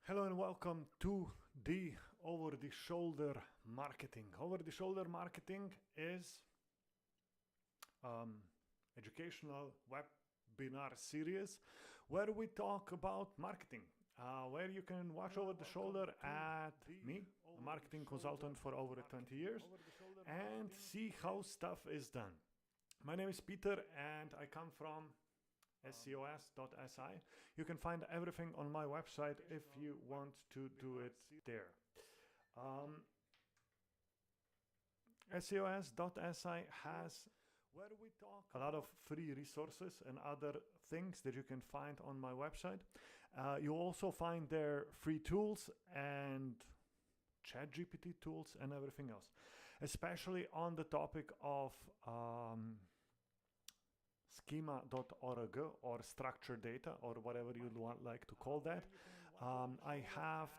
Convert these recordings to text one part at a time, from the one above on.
Hello and welcome to the over-the-shoulder marketing. Over-the-shoulder marketing is educational webinar series where we talk about marketing, where you can watch over the shoulder at me, a marketing consultant for over 20 years, and see how stuff is done. My name is Peter and I come from SEO.si. You can find everything on my website if you want to do it there. SEO.si has a lot of free resources and other things that you can find on my website. You also find there free tools and ChatGPT tools and everything else, especially on the topic of schema.org or structured data or whatever you like to call that. I have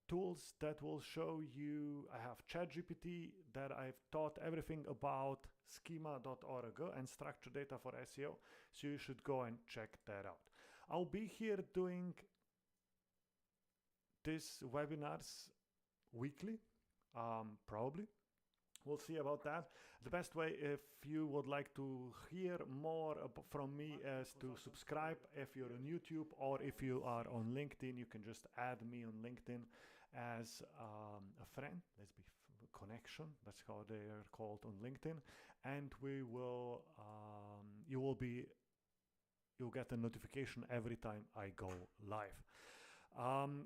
tools that will show you. I have ChatGPT that I've taught everything about schema.org and structured data for SEO, so you should go and check that out. I'll be here doing these webinars weekly, probably. We'll see about that. The best way, if you would like to hear more from me, is to subscribe if you're on YouTube, or if you are on LinkedIn, you can just add me on LinkedIn as a friend. Let's be connection. That's how they are called on LinkedIn. And we will, you'll get a notification every time I go live.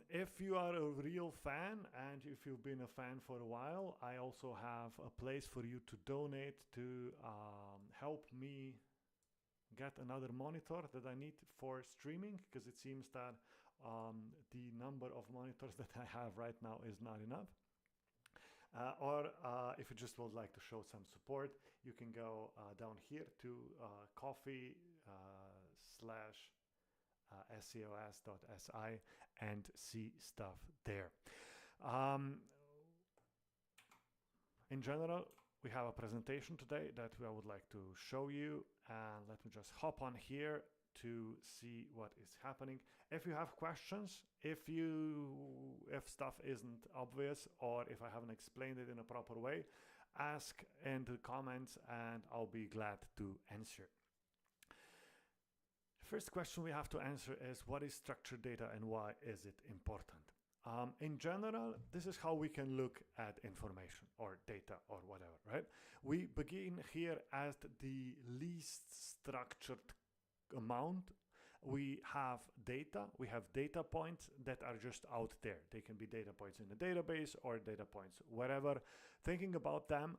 If you are a real fan and if you've been a fan for a while, I also have a place for you to donate to help me get another monitor that I need for streaming, because it seems that the number of monitors that I have right now is not enough. Or if you just would like to show some support, you can go down here to coffee/SEOS.si and see stuff there. In general, we have a presentation today that I would like to show you, and let me just hop on here to see what is happening. If you have questions, if stuff isn't obvious, or if I haven't explained it in a proper way, ask in the comments and I'll be glad to answer. First question we have to answer is, what is structured data and why is it important? In general, this is how we can look at information or data or whatever, right? We begin here at the least structured amount. We have data points that are just out there. They can be data points in a database or data points wherever. Thinking about them,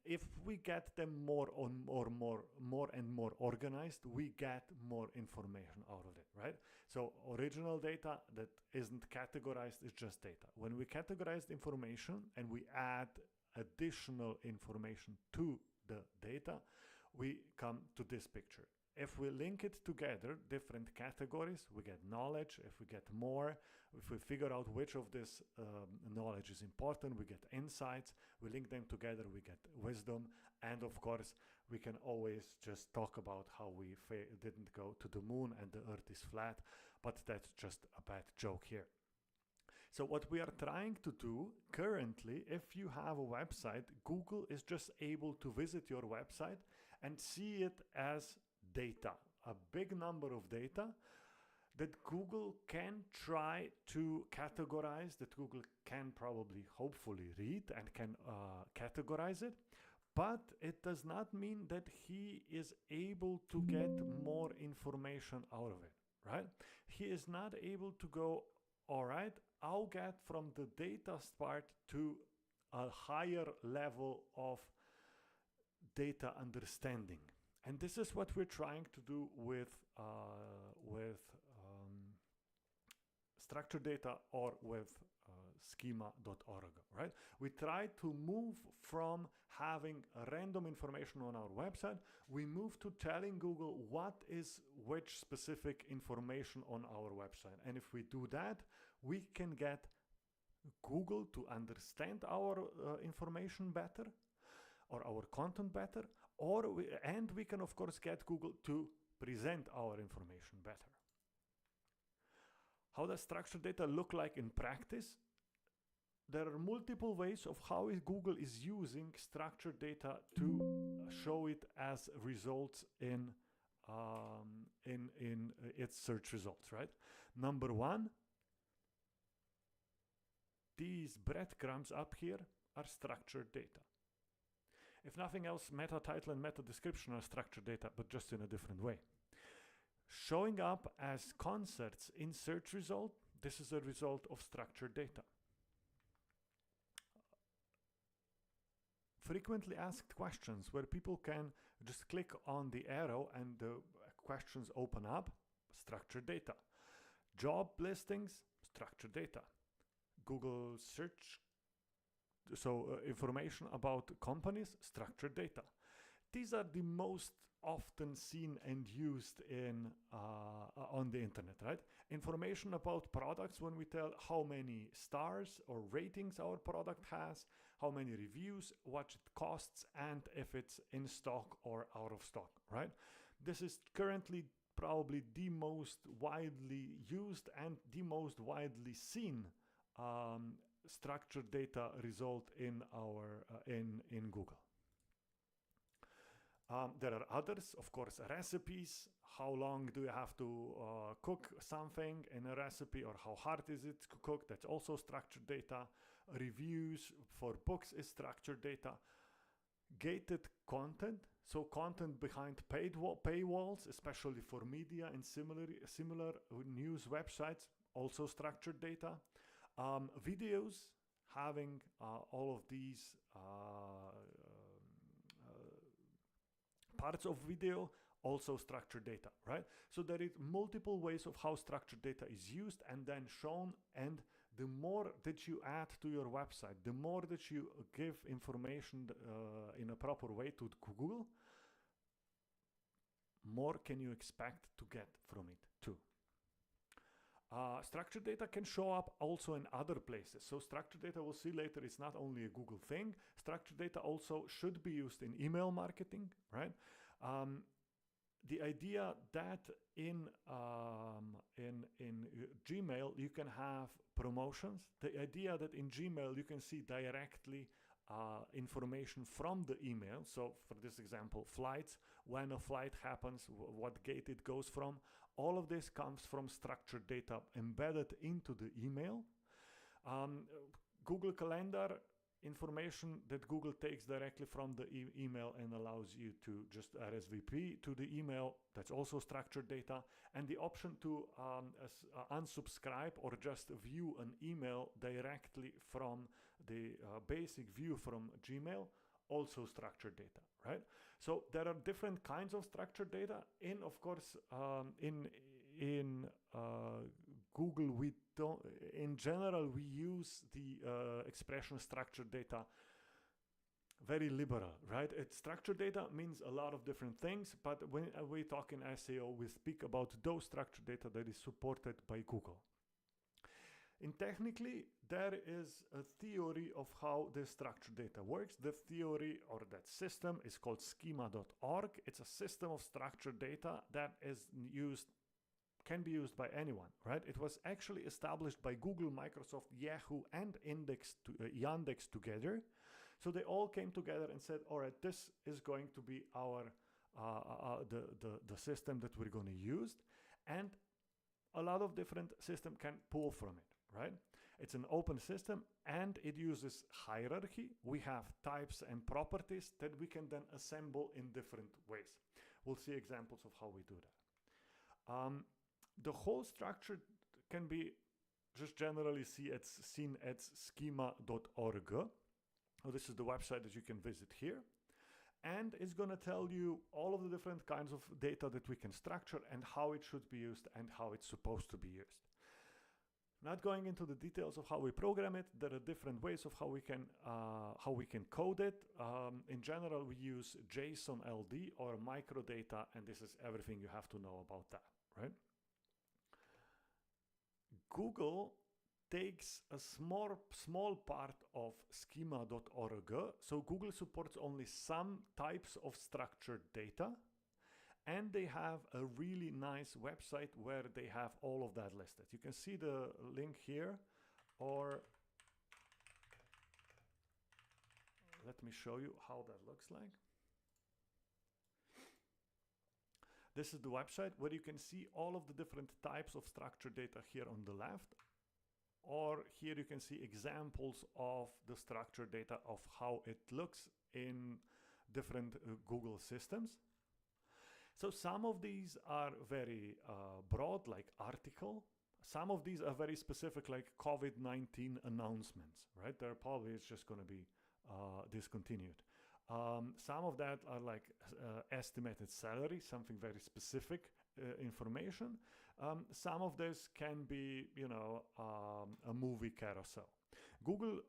if we get them more and more organized, we get more information out of it, right? So original data that isn't categorized is just data. When we categorize the information and we add additional information to the data, we come to this picture. If we link it together, different categories, we get knowledge. If we get more, if we figure out which of this knowledge is important, we get insights. We link them together, we get wisdom. And of course, we can always just talk about how we didn't go to the moon and the earth is flat, but that's just a bad joke here. So what we are trying to do currently, if you have a website, Google is just able to visit your website and see it as data, a big number of data that Google can try to categorize, that Google can probably, hopefully read and can categorize it. But it does not mean that he is able to get more information out of it, right? He is not able to go, all right, I'll get from the data part to a higher level of data understanding. And this is what we're trying to do with structured data or with schema.org, right? We try to move from having random information on our website, we move to telling Google what is which specific information on our website. And if we do that, we can get Google to understand our information better or our content better, and we can of course get Google to present our information better. How does structured data look like in practice? There are multiple ways of how Google is using structured data to show it as results in its search results, right? Number one, these breadcrumbs up here are structured data. If nothing else, meta title and meta description are structured data, but just in a different way. Showing up as concepts in search result, this is a result of structured data. Frequently asked questions, where people can just click on the arrow and the questions open up, structured data. Job listings, structured data. Google search, so information about companies, structured data. These are the most often seen and used in on the internet, right? Information about products, when we tell how many stars or ratings our product has, how many reviews, what it costs, and if it's in stock or out of stock, right? This is currently probably the most widely used and the most widely seen structured data result in our in Google. There are others, of course, recipes. How long do you have to cook something in a recipe, or how hard is it to cook? That's also structured data. Reviews for books is structured data. Gated content, so content behind paywalls, especially for media and similar news websites, also structured data. Videos, having all of these parts of video, also structured data, right? So there is multiple ways of how structured data is used and then shown, and the more that you add to your website, the more that you give information in a proper way to Google, more can you expect to get from it too. Structured data can show up also in other places. So structured data, we'll see later, it's not only a Google thing. Structured data also should be used in email marketing, right? The idea that in Gmail you can have promotions. The idea that in Gmail you can see directly information from the email. So for this example, flights, when a flight happens, what gate it goes from, all of this comes from structured data embedded into the email. Google Calendar, information that Google takes directly from the email and allows you to just RSVP to the email. That's also structured data. And the option to unsubscribe or just view an email directly from the basic view from Gmail, also structured data, right? So there are different kinds of structured data. Of course, in Google, we don't, in general, we use the expression structured data very liberal, right? Structured data means a lot of different things, but when we talk in SEO, we speak about those structured data that is supported by Google. And technically, there is a theory of how this structured data works. The theory or that system is called schema.org. It's a system of structured data that can be used by anyone, right? It was actually established by Google, Microsoft, Yahoo, and Yandex together. So they all came together and said, all right, this is going to be our the system that we're going to use. And a lot of different systems can pull from it, right? It's an open system and it uses hierarchy. We have types and properties that we can then assemble in different ways. We'll see examples of how we do that. The whole structure can be just generally seen at schema.org. So this is the website that you can visit here. And it's going to tell you all of the different kinds of data that we can structure and how it should be used and how it's supposed to be used. Not going into the details of how we program it, there are different ways of how we can code it. In general, we use JSON LD or microdata, and this is everything you have to know about that, right? Google takes a small part of schema.org. So Google supports only some types of structured data. And they have a really nice website where they have all of that listed. You can see the link here, or let me show you how that looks like. This is the website where you can see all of the different types of structured data here on the left. Or here you can see examples of the structured data of how it looks in different Google systems. So some of these are very broad, like article. Some of these are very specific, like COVID-19 announcements, right? They're probably it's just going to be discontinued. Some of that are like estimated salary, something very specific information. Some of this can be, a movie carousel. Google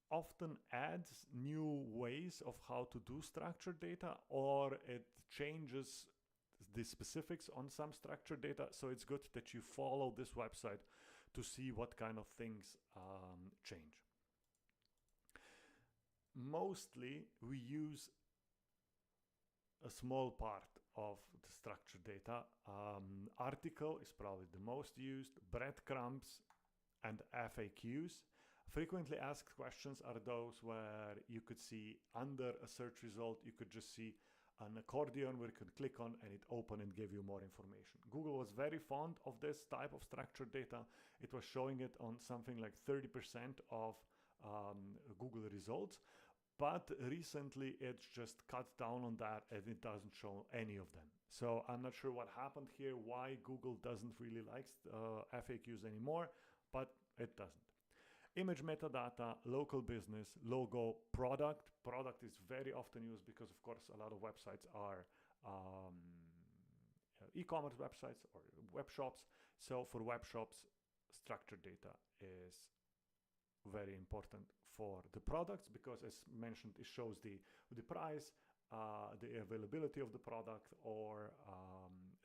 often adds new ways of how to do structured data, or it changes the specifics on some structured data. So it's good that you follow this website to see what kind of things change. Mostly we use a small part of the structured data. Article is probably the most used, breadcrumbs and FAQs. Frequently asked questions are those where you could see under a search result, you could just see an accordion where you could click on and it open and give you more information. Google was very fond of this type of structured data. It was showing it on something like 30% of Google results, but recently it's just cut down on that and it doesn't show any of them. So I'm not sure what happened here, why Google doesn't really like FAQs anymore, but it doesn't. Image metadata, local business, logo, product. Product is very often used because, of course, a lot of websites are e-commerce websites or web shops. So for web shops, structured data is very important for the products because, as mentioned, it shows the price, the availability of the product, or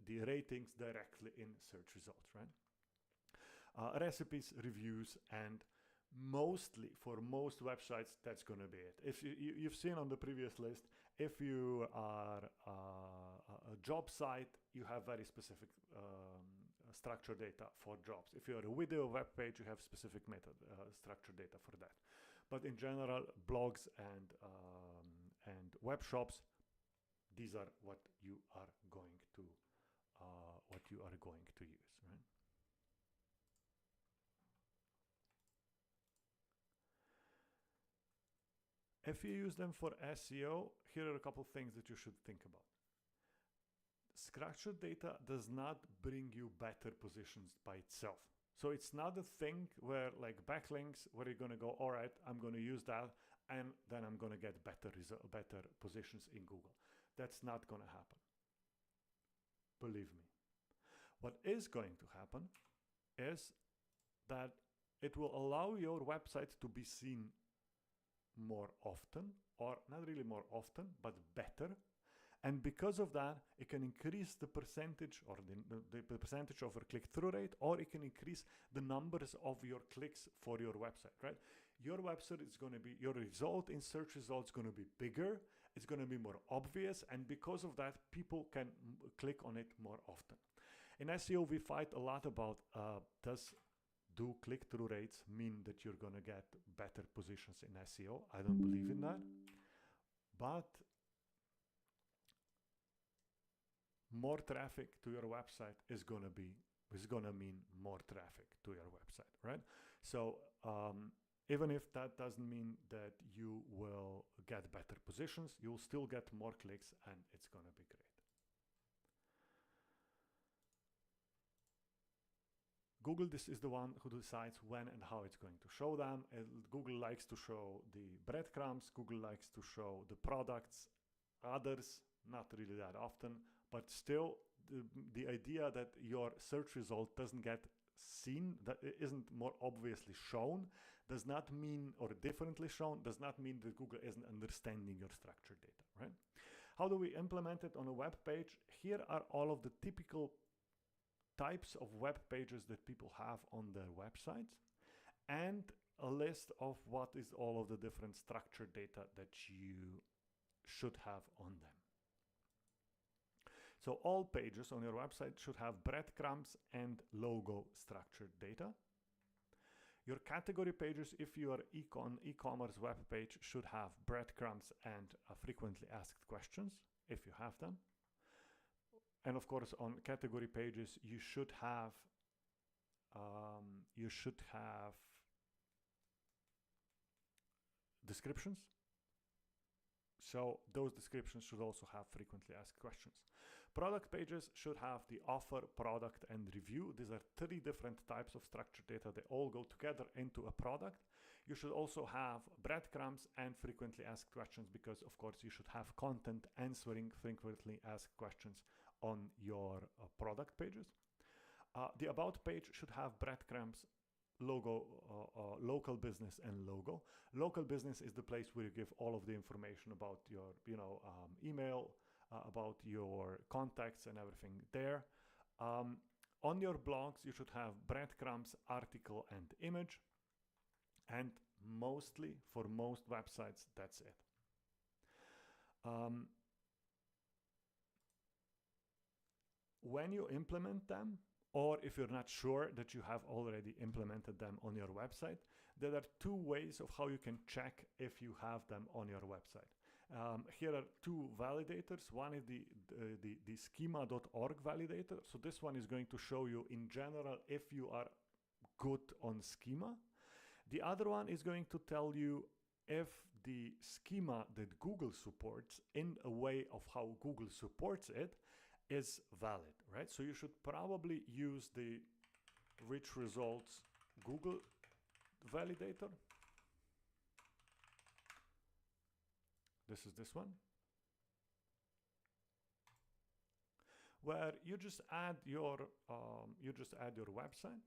the ratings directly in search results, right? Recipes, reviews, and mostly for most websites, that's going to be it. If you've seen on the previous list, if you are a job site, you have very specific structured data for jobs. If you're a video web page, you have specific structured data for that. But in general, blogs and web shops, these are what you are going to use, right? If you use them for SEO, here are a couple things that you should think about. Structured data does not bring you better positions by itself. So it's not a thing where like backlinks, where you're going to go, all right, I'm going to use that, and then I'm going to get better positions in Google. That's not going to happen. Believe me. What is going to happen is that it will allow your website to be seen more often, or not really more often, but better. And because of that, it can increase the percentage or the percentage of your click-through rate, or it can increase the numbers of your clicks for your website, right? Your website is going to be, your result in search results is going to be bigger, it's going to be more obvious, and because of that, people can click on it more often. In SEO, we fight a lot about do click-through rates mean that you're going to get better positions in SEO? I don't believe in that. But more traffic to your website is going to mean more traffic to your website, right? So even if that doesn't mean that you will get better positions, you'll still get more clicks, and it's going to be great. Google, this is the one who decides when and how it's going to show them. Google likes to show the breadcrumbs. Google likes to show the products. Others, not really that often. But still, the idea that your search result doesn't get seen, that it isn't more obviously shown, does not mean, or differently shown, does not mean that Google isn't understanding your structured data, right? How do we implement it on a web page? Here are all of the typical types of web pages that people have on their websites, and a list of what is all of the different structured data that you should have on them. So all pages on your website should have breadcrumbs and logo structured data. Your category pages, if you are e-commerce web page, should have breadcrumbs and frequently asked questions, if you have them. And of course, on category pages, you should have descriptions. So those descriptions should also have frequently asked questions. Product pages should have the offer, product, and review. These are 3 different types of structured data. They all go together into a product. You should also have breadcrumbs and frequently asked questions, because of course you should have content answering frequently asked questions on your product pages. The about page should have breadcrumbs, logo, local business, and logo. Local business is the place where you give all of the information about your email, about your contacts and everything there. On your blogs, you should have breadcrumbs, article, and image. And mostly, for most websites, that's it. When you implement them, or if you're not sure that you have already implemented them on your website, there are 2 ways of how you can check if you have them on your website. Here are 2 validators. One is the schema.org validator. So this one is going to show you in general if you are good on schema. The other one is going to tell you if the schema that Google supports, in a way of how Google supports it, is valid, right? So you should probably use the rich results Google validator. This is this one, where you just add your website,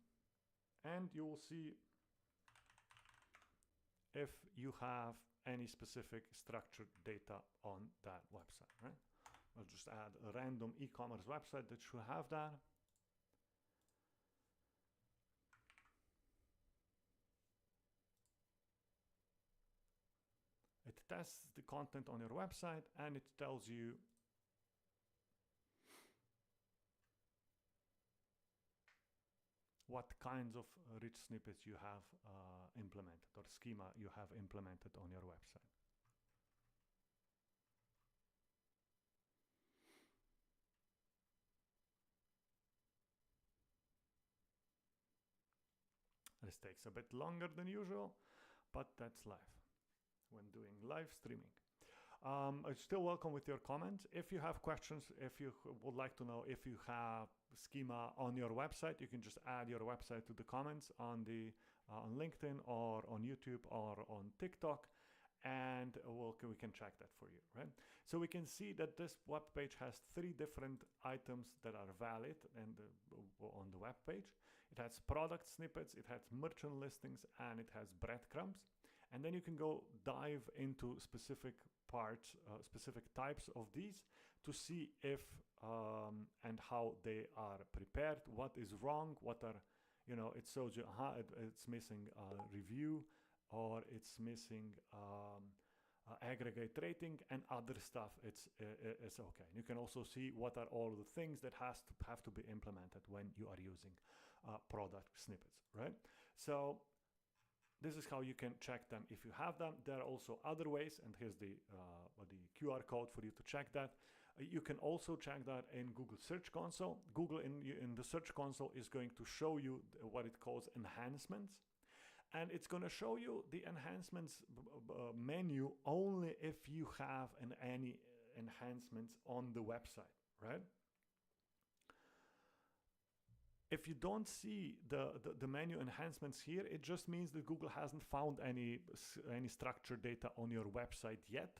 and you will see if you have any specific structured data on that website, right? I'll just add a random e-commerce website that should have that. It tests the content on your website, and it tells you what kinds of rich snippets you have implemented, or schema you have implemented on your website. This takes a bit longer than usual, but that's life when doing live streaming. I'm still welcome with your comments. If you have questions, if you would like to know if you have schema on your website, you can just add your website to the comments on the on LinkedIn or on YouTube or on TikTok, and we can check that for you, right? So we can see that this web page has 3 different items that are valid and on the web page. It has product snippets, it has merchant listings, and it has breadcrumbs. And then you can go dive into specific parts, specific types of these to see if and how they are prepared, what is wrong, what are, you know, it shows you, it's missing a review, or it's missing aggregate rating and other stuff. It's okay. You can also see what are all the things that have to be implemented when you are using product snippets, right? So this is how you can check them if you have them. There are also other ways, and here's the QR code for you to check that. You can also check that in Google Search Console. Google in the Search Console is going to show you what it calls enhancements. And it's going to show you the enhancements menu only if you have any enhancements on the website, right? If you don't see the menu enhancements here, it just means that Google hasn't found any structured data on your website yet.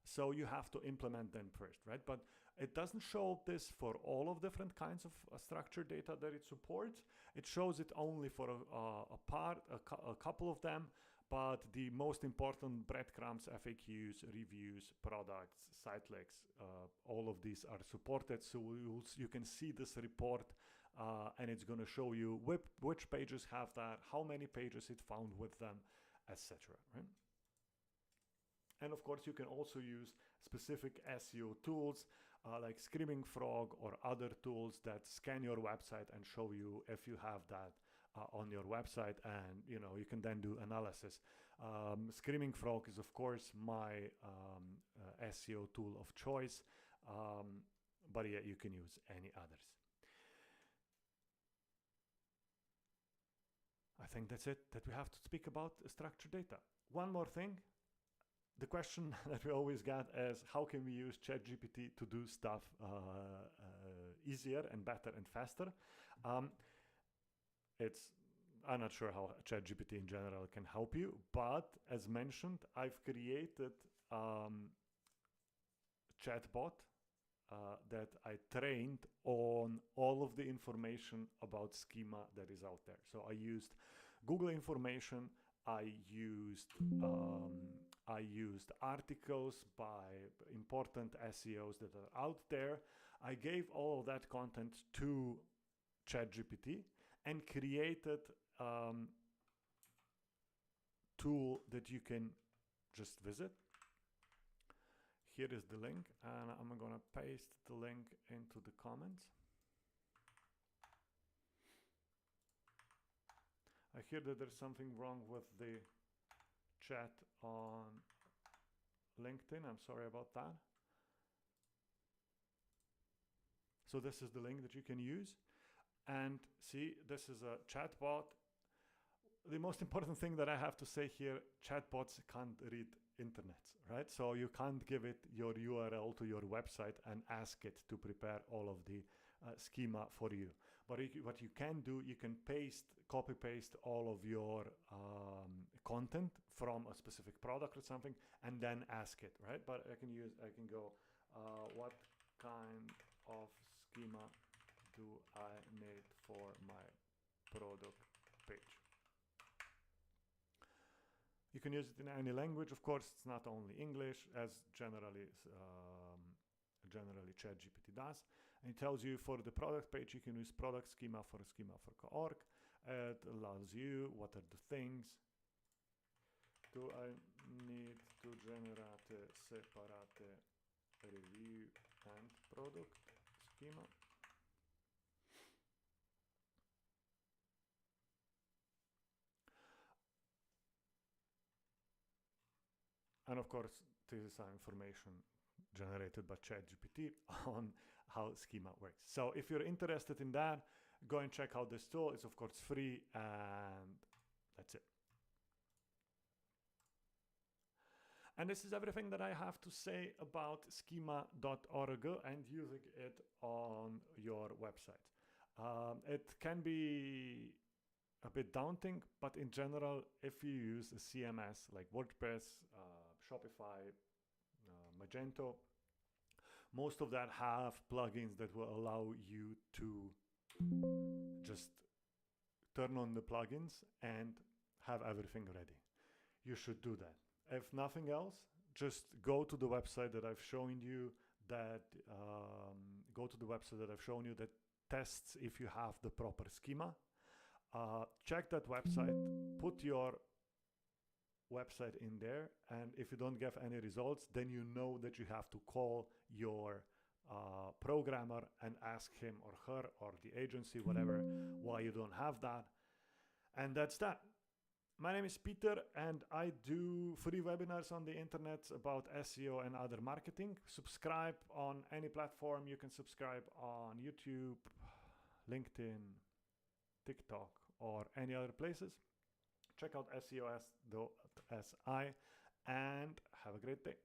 So you have to implement them first, right? But it doesn't show this for all of different kinds of structured data that it supports. It shows it only for a couple of them, but the most important breadcrumbs, FAQs, reviews, products, site links, all of these are supported. So you can see this report and it's going to show you which pages have that, how many pages it found with them, etc. Right? And of course, you can also use specific SEO tools like Screaming Frog or other tools that scan your website and show you if you have that on your website, and you can then do analysis. Screaming Frog is of course my SEO tool of choice, but yeah, you can use any others. I think that's it that we have to speak about structured data. One more thing. The question that we always get is, how can we use ChatGPT to do stuff easier and better and faster? I'm not sure how ChatGPT in general can help you, but as mentioned, I've created chatbot that I trained on all of the information about schema that is out there. So I used Google information, I used articles by important SEOs that are out there. I gave all of that content to ChatGPT and created tool that you can just visit. Here is the link, and I'm going to paste the link into the comments. I hear that there's something wrong with the chat on LinkedIn. I'm sorry about that. So this is the link that you can use. And see, this is a chatbot. The most important thing that I have to say here, chatbots can't read internet, right? So you can't give it your URL to your website and ask it to prepare all of the schema for you. But what you can do, you can copy paste all of your content from a specific product or something, and then ask it, right? But I can go, what kind of schema do I need for my product page? You can use it in any language. Of course, it's not only English, as generally ChatGPT does. And it tells you for the product page, you can use product schema for org. It allows you what are the things. Do I need to generate a separate review and product schema? And of course, this is information generated by ChatGPT on how schema works. So if you're interested in that, go and check out this tool. It's of course free, and that's it. And this is everything that I have to say about schema.org and using it on your website. It can be a bit daunting, but in general, if you use a CMS like WordPress, Shopify, Magento, most of that have plugins that will allow you to just turn on the plugins and have everything ready. You should do that. If nothing else, just go to the website that I've shown you that tests if you have the proper schema. Check that website, put your website in there, and if you don't get any results, then you know that you have to call your programmer and ask him or her or the agency, whatever, why you don't have that. And that's that. My name is Peter, and I do free webinars on the internet about SEO and other marketing. Subscribe on any platform. You can subscribe on YouTube, LinkedIn, TikTok, or any other places. Check out SEO.si and have a great day.